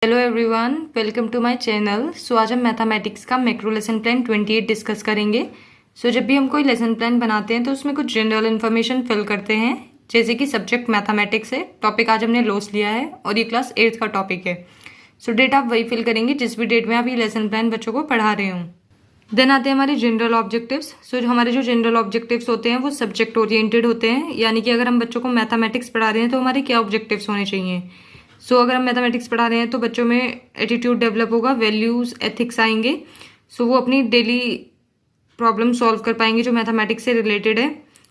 Hello everyone, welcome to my channel. So आज हम mathematics का मैक्रो लेसन प्लान 28 डिस्कस करेंगे। सो जब भी हम कोई लेसन प्लान बनाते हैं तो उसमें कुछ जनरल इन्फॉर्मेशन फिल करते हैं, जैसे कि सब्जेक्ट मैथमेटिक्स है, टॉपिक आज हमने लॉस लिया है और ये क्लास 8th का टॉपिक है। सो डेट आप वही फिल करेंगे जिस भी डेट में आप ये लेसन प्लान बच्चों को पढ़ा रहे हो। देन आते हैं हमारे जनरल ऑब्जेक्टिव्स। सो हमारे जो जनरल ऑब्जेक्टिव्स होते हैं वो सब्जेक्ट ओरिएंटेड होते हैं, यानी कि अगर हम बच्चों को मैथमेटिक्स पढ़ा रहे हैं तो हमारे क्या ऑब्जेक्टिव्स होने चाहिए। सो अगर हम मैथमेटिक्स पढ़ा रहे हैं तो बच्चों में एटीट्यूड डेवलप होगा, वैल्यूज एथिक्स आएंगे। सो वो अपनी डेली प्रॉब्लम सॉल्व कर पाएंगे जो मैथमेटिक्स से रिलेटेड है,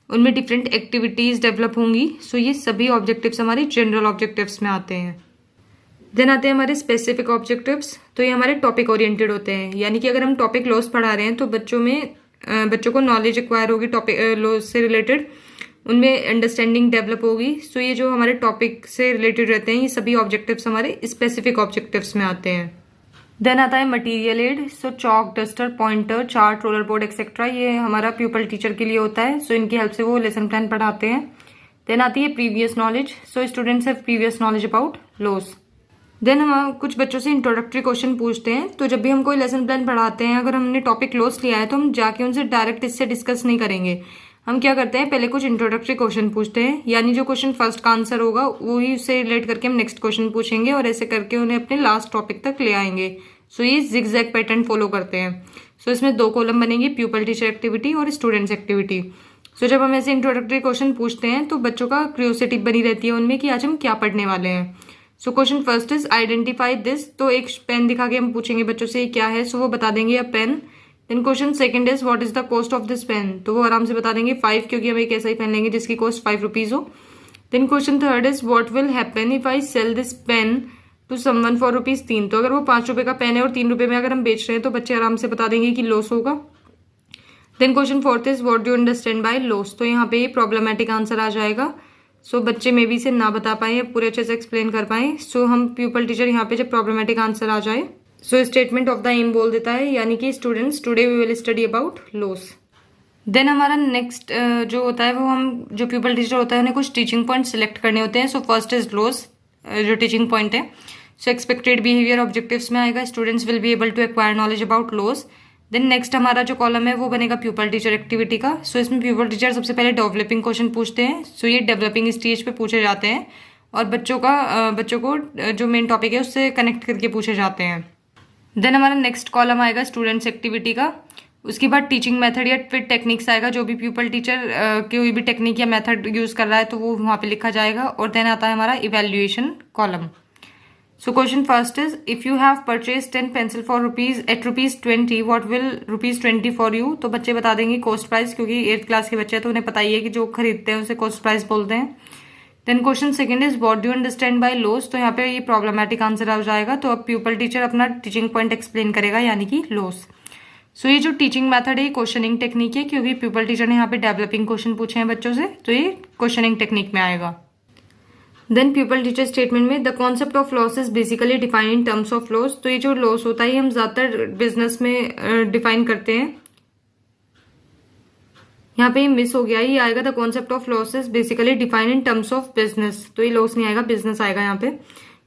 उनमें डिफरेंट एक्टिविटीज डेवलप होंगी। सो ये सभी ऑब्जेक्टिव्स हमारे जनरल ऑब्जेक्टिव्स में आते हैं। देन आते हैं हमारे स्पेसिफिक ऑब्जेक्टिव्स। तो ये हमारे टॉपिक ओरिएंटेड होते हैं, यानी कि अगर हम टॉपिक लॉस पढ़ा रहे हैं तो बच्चों को नॉलेज एक्वायर होगी टॉपिक लॉस से रिलेटेड, उनमें अंडरस्टैंडिंग डेवलप होगी। सो ये जो हमारे टॉपिक से रिलेटेड रहते हैं ये सभी ऑब्जेक्टिव्स हमारे स्पेसिफिक ऑब्जेक्टिव्स में आते हैं। देन आता है material aid. So chalk, duster, pointer, chart, roller board etcetera, ये हमारा प्यूपल टीचर के लिए होता है। सो इनकी हेल्प से वो लेसन प्लान पढ़ाते हैं। देन आती है previous knowledge. So students have previous knowledge about loss. Then हम कुछ बच्चों से इंट्रोडक्टरी क्वेश्चन पूछते हैं। तो जब भी हम कोई लेसन प्लान पढ़ाते हैं, अगर हमने टॉपिक लॉस लिया है तो हम जाके उनसे डायरेक्ट इससे डिस्कस नहीं करेंगे। हम क्या करते हैं, पहले कुछ इंट्रोडक्टरी क्वेश्चन पूछते हैं, यानी जो क्वेश्चन फर्स्ट का आंसर होगा वही उससे रिलेट करके हम नेक्स्ट क्वेश्चन पूछेंगे और ऐसे करके उन्हें अपने लास्ट टॉपिक तक ले आएंगे। सो ये जिगजैग पैटर्न फॉलो करते हैं। सो इसमें 2 कॉलम बनेंगे, प्यूपल टीचर एक्टिविटी और स्टूडेंट्स एक्टिविटी। सो जब हम ऐसे इंट्रोडक्टरी क्वेश्चन पूछते हैं तो बच्चों का क्यूरियोसिटी बनी रहती है उनमें कि आज हम क्या पढ़ने वाले हैं। सो question first is identify this. तो एक पेन दिखा के हम पूछेंगे बच्चों से ये क्या है, सो वो बता देंगे a pen. Then question second is what is the cost of this pen. तो वो आराम से बता देंगे 5, क्योंकि हम एक ऐसा ही पेन लेंगे जिसकी कॉस्ट 5 रुपीज हो। Then question third is what will happen if I sell this pen to someone for ₹3। तो अगर वो 5 रुपए का पेन है और 3 रुपए में अगर हम बेच रहे हैं तो बच्चे आराम से बता देंगे कि लॉस होगा। Then question fourth is what do you understand by loss. तो यहाँ पे ये प्रॉब्लमेटिक आंसर आ जाएगा। सो बच्चे में भी इसे ना बता पाए या पूरे अच्छे से एक्सप्लेन कर पाए। सो हम प्यूपल टीचर यहाँ पे जब प्रॉब्लमेटिक आंसर आ जाए so statement of the aim बोल देता है, यानी कि students today we will study about loss. Then हमारा नेक्स्ट जो होता है वो हम जो प्यूपल टीचर होता है उन्हें कुछ टीचिंग पॉइंट सिलेक्ट करने होते हैं। सो फर्स्ट इज लॉस, जो टीचिंग पॉइंट है। सो एक्सपेक्टेड बिहेवियर ऑब्जेक्टिव्स में आएगा, students will be able to acquire knowledge about loss. Then next हमारा जो कॉलम है वो बनेगा प्यूपल टीचर एक्टिविटी का। सो इसमें प्यूपल टीचर सबसे पहले डेवलपिंग क्वेश्चन पूछते हैं। सो ये डेवलपिंग स्टेज पे पूछे जाते हैं और बच्चों को जो मेन टॉपिक है उससे कनेक्ट करके पूछे जाते हैं। देन हमारा नेक्स्ट कॉलम आएगा स्टूडेंट्स एक्टिविटी का। उसके बाद टीचिंग मेथड या फिर टेक्निक्स आएगा, जो भी प्यूपल टीचर कोई भी टेक्निक या मेथड यूज कर रहा है तो वो वहाँ पे लिखा जाएगा। और देन आता है हमारा evaluation column. So question first is if you have purchased 10 pencil for ₹20, what will ₹20 for you। तो बच्चे बता देंगे कॉस्ट प्राइस, क्योंकि 8th क्लास के बच्चे हैं तो उन्हें पता ही है कि जो खरीदते हैं उसे कॉस्ट प्राइस बोलते हैं। Then question second is what do you understand by loss. तो यहाँ पे ये प्रॉब्लमेटिक आंसर आ जाएगा। तो अब प्यूपल टीचर अपना टीचिंग पॉइंट एक्सप्लेन करेगा, यानी कि लॉस। सो ये जो टीचिंग मेथड है ये क्वेश्चनिंग टेक्निक है, क्योंकि प्यूपल टीचर ने यहाँ पे डेवलपिंग क्वेश्चन पूछे हैं बच्चों से, तो ये क्वेश्चनिंग टेक्निक में आएगा। देन प्यूपल टीचर स्टेटमेंट में the concept of loss is basically defined in terms of loss. तो ये जो लॉस होता है हम ज्यादातर बिजनेस में डिफाइन करते हैं। यहाँ पे मिस हो गया, ये आएगा the concept of loss is basically defined in terms of business. तो ये लॉस नहीं आएगा, बिजनेस आएगा यहाँ पे,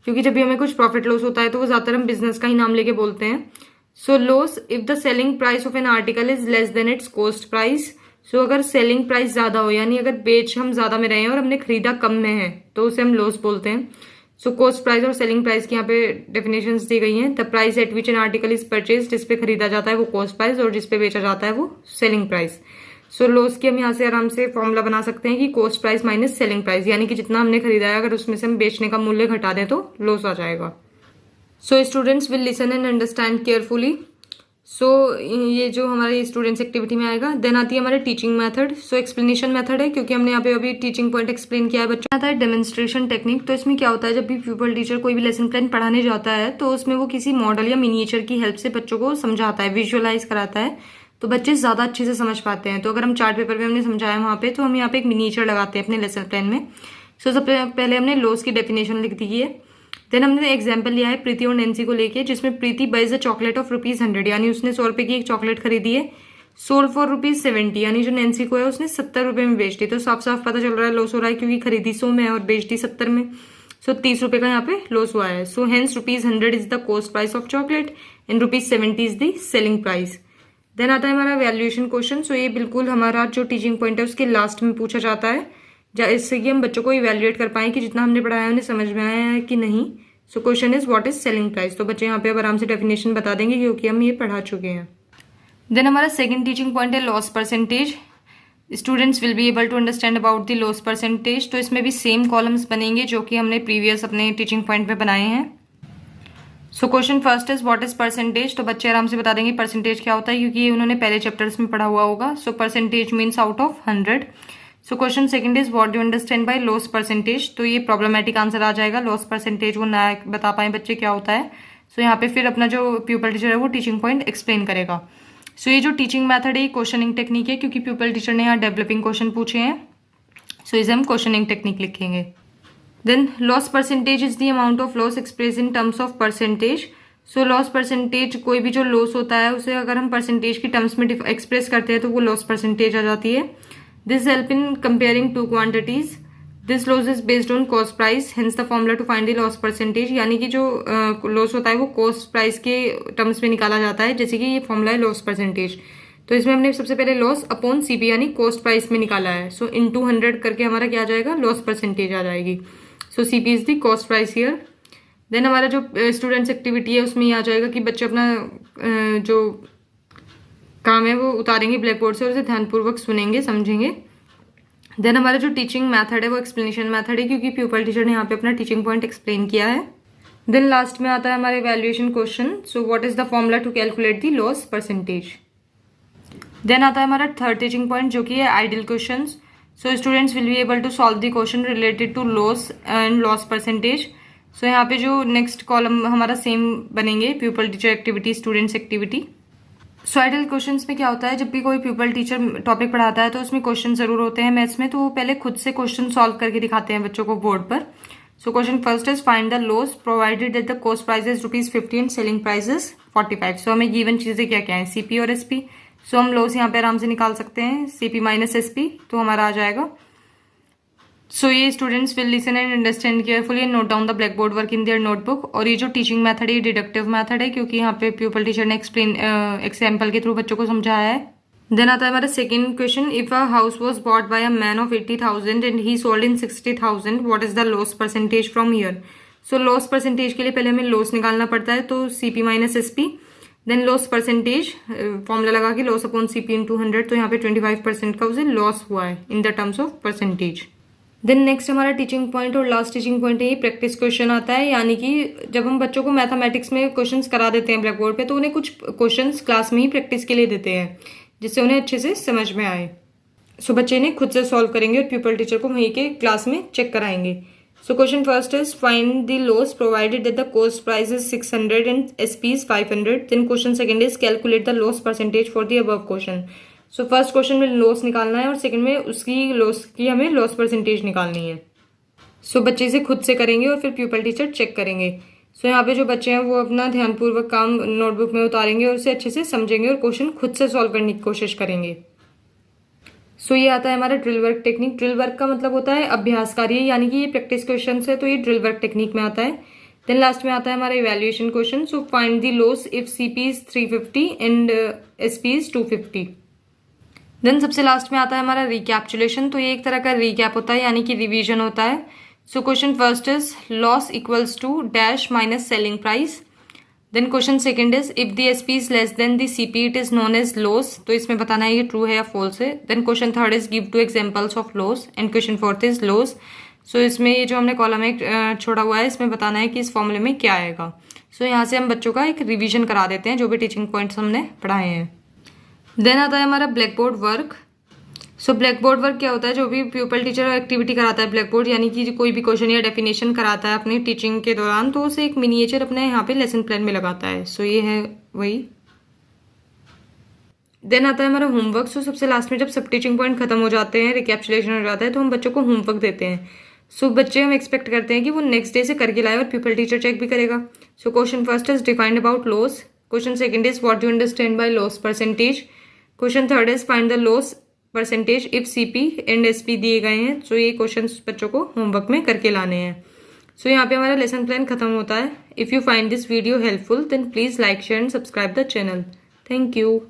क्योंकि जब भी हमें कुछ प्रॉफिट लॉस होता है तो वो ज्यादातर हम बिजनेस का ही नाम लेके बोलते हैं। So loss if the selling price of an article is less than its cost price. So अगर सेलिंग प्राइस ज्यादा हो, यानी अगर बेच हम ज्यादा में रहे हैं और हमने खरीदा कम में है, तो उसे हम लॉस बोलते हैं। सो कॉस्ट प्राइस और सेलिंग प्राइस की यहाँ पे डेफिनेशंस दी गई हैं। The price at which N article is purchase, जिस पे खरीदा जाता है वो कॉस्ट प्राइस और जिस पे बेचा जाता है वो सेलिंग प्राइस। सो लॉस की हम यहाँ से आराम से फॉर्मूला बना सकते हैं कि cost price minus selling price, यानी कि जितना हमने खरीदा है अगर उसमें से हम बेचने का मूल्य घटा दें तो लॉस आ जाएगा। So students will listen and understand carefully. So ये जो हमारे स्टूडेंट्स एक्टिविटी में आएगा। देन आती है हमारे टीचिंग मेथड। सो एक्सप्लेनेशन मेथड है, क्योंकि हमने यहाँ पे अभी टीचिंग पॉइंट एक्सप्लेन किया है। बच्चा आता है डेमोन्स्ट्रेशन टेक्निक। तो इसमें क्या होता है, जब भी प्यूपल टीचर कोई भी लेसन प्लान पढ़ाने जाता है तो उसमें वो किसी मॉडल या मिनिएचर की हेल्प से बच्चों को समझाता है, विजुअलाइज कराता है, तो बच्चे ज्यादा अच्छे से समझ पाते हैं। तो अगर हम चार्ट पेपर में हमने समझाया वहां पे, तो हम यहाँ पे एक मिनिएचर लगाते हैं अपने लेसन प्लान में। सो सबसे पहले हमने लॉस की डेफिनेशन लिख दी है। देन हमने एग्जाम्पल लिया है प्रीति और नैन्सी को लेके, जिसमें प्रीति बाइज अ चॉकलेट ऑफ ₹100, यानी उसने 100 रुपए की एक चॉकलेट खरीदी है। सोल्ड फॉर ₹70, यानी जो नैन्सी को है उसने 70 रुपए में बेच दी। तो साफ साफ पता चल रहा है लॉस हो रहा है, क्योंकि खरीदी 100 में और बेच दी 70 में। सो 30 रुपये का यहाँ पे लॉस हुआ है। So hence ₹100 is the cost price of chocolate and ₹70 is the selling price. Then आता है हमारा वैल्यूएशन क्वेश्चन। सो ये बिल्कुल हमारा जो टीचिंग पॉइंट है उसके लास्ट में पूछा जाता है, इससे कि हम बच्चों को इवैल्यूएट कर पाएं कि जितना हमने पढ़ाया है उन्हें समझ में आया है कि नहीं। So question is what is selling price. तो बच्चे यहाँ पे अब आराम से डेफिनेशन बता देंगे क्योंकि हम ये पढ़ा चुके हैं। देन हमारा सेकंड टीचिंग पॉइंट है loss percentage. Students will be able to understand about the loss percentage. तो इसमें भी सेम कॉलम्स बनेंगे जो कि हमने प्रीवियस अपने टीचिंग पॉइंट में बनाए हैं। सो question first is what is percentage. तो बच्चे आराम से बता देंगे परसेंटेज क्या होता है क्योंकि ये उन्होंने पहले चैप्टर्स में पढ़ा हुआ होगा। So percentage means out of 100। So question second is what do understand by loss percentage. तो ये प्रॉब्लमेटिक आंसर आ जाएगा। लॉस परसेंटेज वो ना बता पाए बच्चे क्या होता है। सो यहाँ पे फिर अपना जो प्यूपल टीचर है वो टीचिंग पॉइंट एक्सप्लेन करेगा। सो ये जो टीचिंग मेथड है ये क्वेश्चनिंग टेक्निक है क्योंकि प्यूपल टीचर ने यहाँ डेवलपिंग क्वेश्चन पूछे हैं। सो इसे हम क्वेश्चनिंग टेक्निक लिखेंगे। Then loss percentage is the amount of loss express in terms of percentage. So loss percentage, कोई भी जो लॉस होता है उसे अगर हम परसेंटेज की टर्म्स में एक्सप्रेस करते हैं तो वो लॉस परसेंटेज आ जाती है। This help in comparing two quantities. This loss is based on cost price, hence the formula to find the loss percentage. यानी कि जो लॉस होता है वो कॉस्ट प्राइस के टर्म्स में निकाला जाता है, जैसे कि ये फॉर्मूला है लॉस परसेंटेज। तो इसमें हमने सबसे पहले लॉस अपॉन सीपी यानी कॉस्ट प्राइस में निकाला है। सो इनटू 100 करके हमारा क्या आ जाएगा, लॉस परसेंटेज आ जाएगी। So CP is the cost price here. Then हमारा जो स्टूडेंट्स एक्टिविटी है उसमें ये आ जाएगा कि बच्चे अपना जो काम है वो उतारेंगे ब्लैक बोर्ड से और उसे ध्यानपूर्वक सुनेंगे, समझेंगे। देन हमारा जो टीचिंग मेथड है वो एक्सप्लेनेशन मेथड है क्योंकि प्यूपल टीचर ने यहाँ पे अपना टीचिंग पॉइंट एक्सप्लेन किया है। देन लास्ट में आता है हमारे valuation question. So what is the formula to calculate the loss percentage. Then आता है हमारा थर्ड टीचिंग पॉइंट जो कि है ideal question. So students will be able to solve the question related to loss and loss percentage. So यहाँ पे जो next column हमारा सेम बनेंगे, pupil teacher activity, students activity. So ideal questions में क्या होता है, जब भी कोई प्यूपल टीचर टॉपिक पढ़ाता है तो उसमें क्वेश्चन जरूर होते हैं मैथ्स में, तो वो पहले खुद से क्वेश्चन सॉल्व करके दिखाते हैं बच्चों को बोर्ड पर। सो question first is find the loss provided that the cost price is ₹50 and selling price is 45। सो हमें गिवन चीजें क्या क्या है, सीपी और एसपी। सो हम लॉस यहाँ पे आराम से निकाल सकते हैं, सीपी माइनस एसपी, तो हमारा आ जाएगा। सो ये students will listen and understand carefully and note down the black board work in their notebook. और ये जो टीचिंग मेथड है ये डिडक्टिव मेथड है क्योंकि यहाँ पे प्यूपल टीचर ने एक्सप्लेन एग्जाम्पल के थ्रू बच्चों को समझाया है। देन आता है हमारा second question, if a house was bought by a man of 80,000 and he sold in 60,000, what is the loss percentage from here. So loss percentage के लिए पहले हमें लॉस निकालना पड़ता है, तो CP minus SP. Then loss percentage formula लगा के लॉस अपॉन सीपी इंटू 100, तो यहाँ पे 25% का उसे लॉस हुआ है in the terms of percentage. Then next हमारा टीचिंग पॉइंट और लास्ट टीचिंग पॉइंट है ये प्रैक्टिस क्वेश्चन आता है। यानी कि जब हम बच्चों को मैथमेटिक्स में क्वेश्चंस करा देते हैं ब्लैक बोर्ड पे, तो उन्हें कुछ क्वेश्चंस क्लास में ही प्रैक्टिस के लिए देते हैं जिससे उन्हें अच्छे से समझ में आए। सो बच्चे इन्हें खुद से सॉल्व करेंगे और प्यूपल टीचर को वहीं के क्लास में चेक कराएंगे। So question first is find the loss provided that the cost price is 600 and SP is 500। Then question second is calculate the loss percentage for the above question. So first question में loss निकालना है और second में उसकी loss की हमें loss percentage निकालनी है। सो बच्चे इसे खुद से करेंगे और फिर प्यूपल टीचर चेक करेंगे। सो यहाँ पे जो बच्चे हैं वो अपना ध्यानपूर्वक काम नोटबुक में उतारेंगे और उसे अच्छे से समझेंगे और क्वेश्चन खुद से सॉल्व करने की कोशिश करेंगे। सो ये आता है हमारा drill work technique. Drill work का मतलब होता है अभ्यास कार्य, यानी कि ये प्रैक्टिस क्वेश्चन है तो ये ड्रिल वर्क टेक्निक में आता है। देन लास्ट में आता है हमारा evaluation question. So find the loss if CP is 350 and SP is 250। Then सबसे लास्ट में आता है हमारा रिकैप्चुलेशन। तो ये एक तरह का रिकैप होता है, यानी कि रिवीजन होता है। So question first is loss equals to dash minus selling price. Then question second is if the SP is less than the CP it is known as loss. तो इसमें बताना है ये ट्रू है या फॉल्स है। Then question third is give 2 examples of loss and question fourth is loss. So इसमें ये जो हमने कॉलम एक छोड़ा हुआ है इसमें बताना है कि इस फॉर्मूले में क्या आएगा। सो यहाँ से हम बच्चों का एक रिविजन करा देते हैं जो भी टीचिंग पॉइंट्स हमने पढ़ाए हैं। देन आता है हमारा black board work. So black board work क्या होता है, जो भी प्यूपल टीचर एक्टिविटी कराता है ब्लैक बोर्ड, यानी कि कोई भी क्वेश्चन या डेफिनेशन कराता है अपनी टीचिंग के दौरान, तो उसे एक मिनिएचर अपने यहाँ पे लेसन प्लान में लगाता है। सो ये है वही। देन आता है हमारा होमवर्क। सो सबसे लास्ट में जब सब टीचिंग पॉइंट खत्म हो जाते हैं, रिकैप्चुलेशन हो जाता है, तो हम बच्चों को होमवर्क देते हैं। सो बच्चे हम एक्सपेक्ट करते हैं कि वो नेक्स्ट डे से करके लाए और प्यूपल टीचर चेक भी करेगा। सो question first is defined about loss. Question second is what do understand by loss percentage. Question third is find the loss percentage if CP and SP दिए गए हैं। सो ये क्वेश्चंस बच्चों को होमवर्क में करके लाने हैं। सो यहाँ पे हमारा लेसन प्लान खत्म होता है। If you find this video helpful then please like share and subscribe the channel. Thank you.